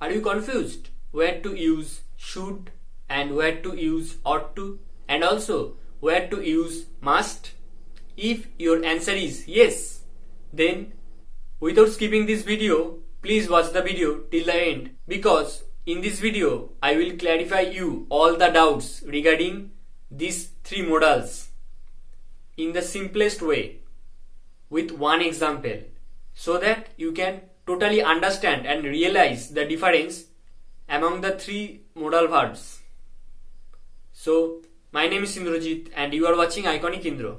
Are you confused where to use should and where to use ought to, and also where to use must? If your answer is yes, then without skipping this video, please watch the video till the end, because in this video I will clarify you all the doubts regarding these three modals in the simplest way with one example, so that you can totally understand and realize the difference among the three modal verbs. So, my name is Indrajit and you are watching Iconic Indro.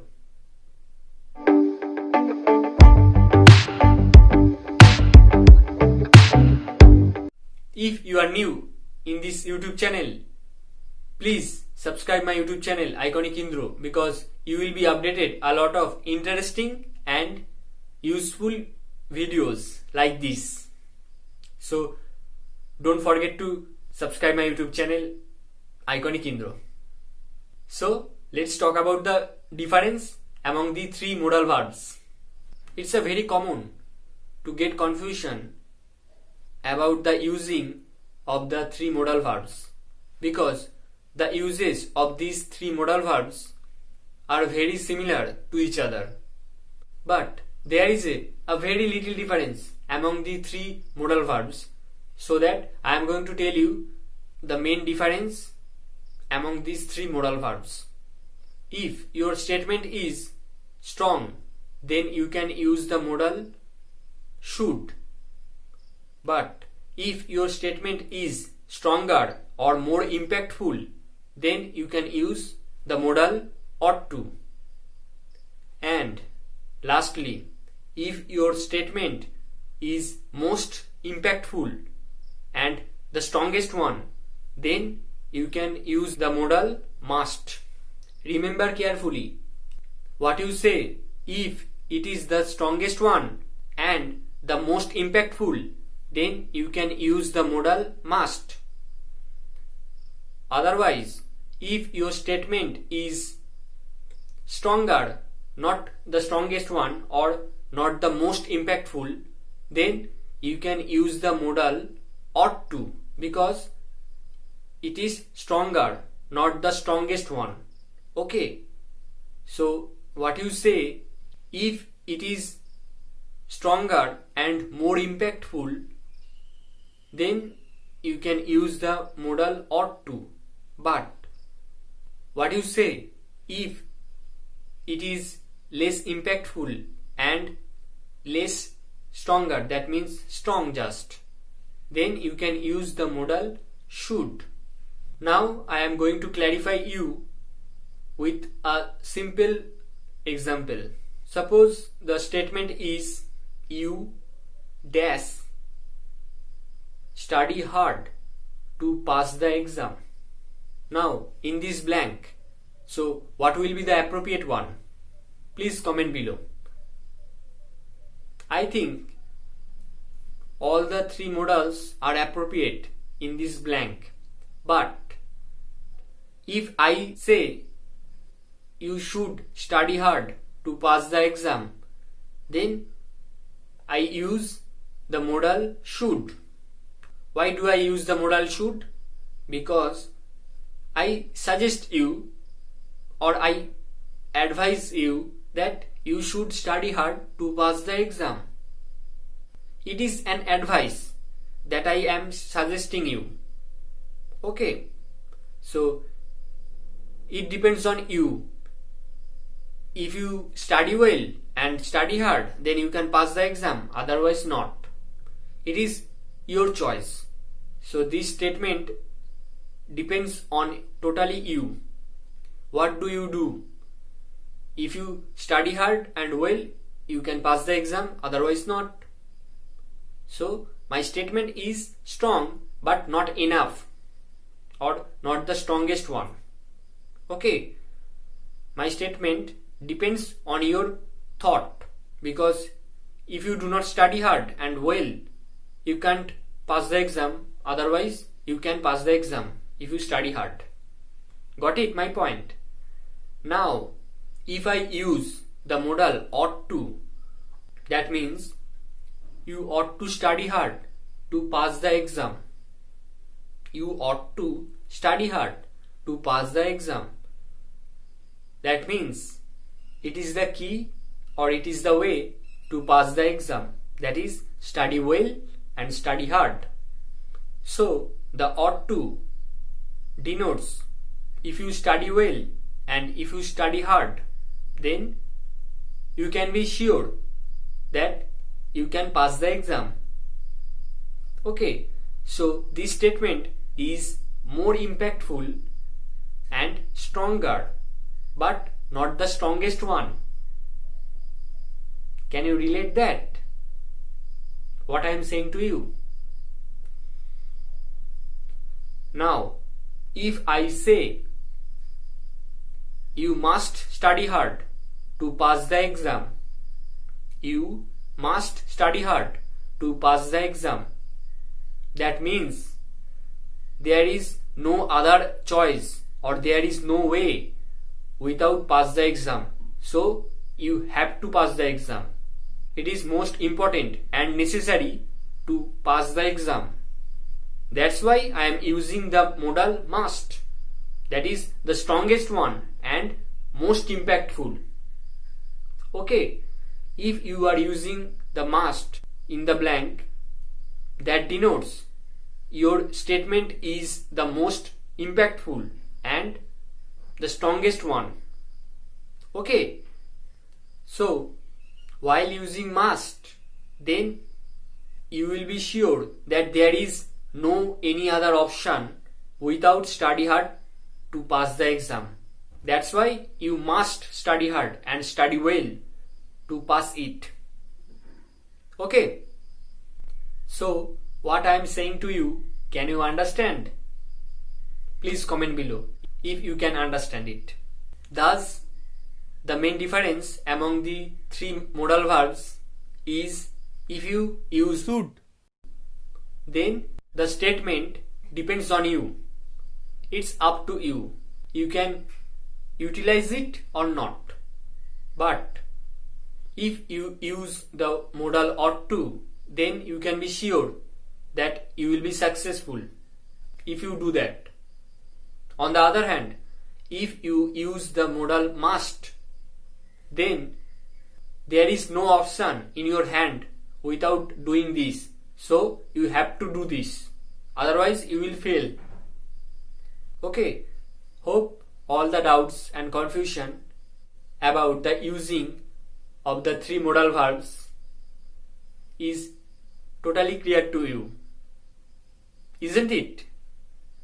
If you are new in this YouTube channel, please subscribe my YouTube channel Iconic Indro, because you will be updated a lot of interesting and useful videos like this. So don't forget to subscribe my YouTube channel Iconic Indro. So let's talk about the difference among the three modal verbs. It's a very common to get confusion about the using of the three modal verbs, because the uses of these three modal verbs are very similar to each other. But there is a very little difference among the three modal verbs, so that I am going to tell you the main difference among these three modal verbs. If your statement is strong, then you can use the modal should. But if your statement is stronger or more impactful, then you can use the modal ought to. And lastly, if your statement is most impactful and the strongest one, then you can use the modal must. Remember carefully what you say. If it is the strongest one and the most impactful, then you can use the modal must. Otherwise, if your statement is stronger, not the strongest one or not the most impactful, then you can use the modal ought to, because it is stronger, not the strongest one. Okay, so what you say, if it is stronger and more impactful, then you can use the modal ought to. But what you say, if it is less impactful and less stronger, that means strong just, then you can use the modal should. Now I am going to clarify you with a simple example. Suppose the statement is you dash study hard to pass the exam. Now in this blank, so what will be the appropriate one? Please comment below. I think all the three modals are appropriate in this blank. But if I say you should study hard to pass the exam, then I use the modal should. Why do I use the modal should? Because I suggest you, or I advise you, that you should study hard to pass the exam. It is an advice that I am suggesting you. Okay, so it depends on you. If you study well and study hard, then you can pass the exam, otherwise not. It is your choice. So this statement depends on totally you. What do you do? If you study hard and well, you can pass the exam, otherwise not. So my statement is strong but not enough, or not the strongest one. Okay, my statement depends on your thought, because if you do not study hard and well, you can't pass the exam, otherwise you can pass the exam if you study hard. Got it, my point? Now if I use the modal ought to, that means you ought to study hard to pass the exam. you ought to study hard to pass the exam. That means it is the key or it is the way to pass the exam. That is, study well and study hard. So the ought to denotes if you study well and if you study hard, then you can be sure that you can pass the exam. Okay, so this statement is more impactful and stronger, but not the strongest one. Can you relate that? What I am saying to you? Now, if I say you must study hard to pass the exam, you must study hard to pass the exam, that means there is no other choice or there is no way without pass the exam. So you have to pass the exam. It is most important and necessary to pass the exam. That's why I am using the modal must. That is the strongest one and most impactful. Okay, if you are using the must in the blank, that denotes your statement is the most impactful and the strongest one. Okay, so while using must, then you will be sure that there is no any other option without study hard to pass the exam. That's why you must study hard and study well to pass it. Okay, so what I am saying to you, can you understand? Please comment below if you can understand it. Thus, the main difference among the three modal verbs is if you use should, then the statement depends on you. It's up to you. You can utilize it or not. But if you use the modal ought to, then you can be sure that you will be successful if you do that. On the other hand, if you use the modal must, then there is no option in your hand without doing this. So you have to do this. Otherwise you will fail. Okay, hope all the doubts and confusion about the using of the three modal verbs is totally clear to you. Isn't it?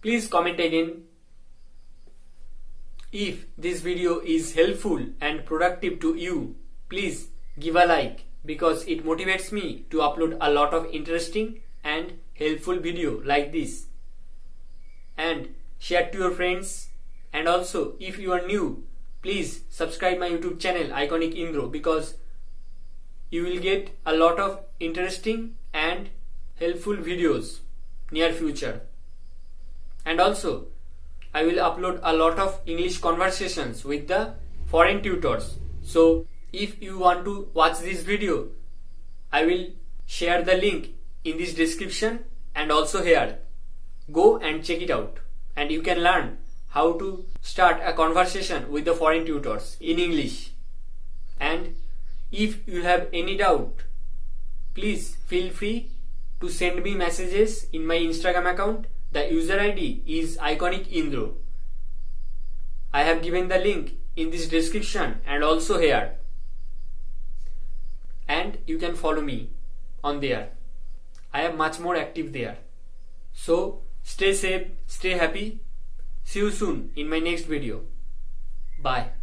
Please comment again. If this video is helpful and productive to you, please give a like because it motivates me to upload a lot of interesting and helpful video like this. And share to your friends. And also, if you are new, please subscribe my YouTube channel Iconic Indro because you will get a lot of interesting and helpful videos near future. And also, I will upload a lot of English conversations with the foreign tutors. So if you want to watch this video, I will share the link in this description and also here. Go and check it out and you can learn how to start a conversation with the foreign tutors in English. And if you have any doubt, please feel free to send me messages in my Instagram account. The user ID is Iconic Indro. I have given the link in this description and also here. And you can follow me on there. I am much more active there. So stay safe, stay happy. See you soon in my next video. Bye.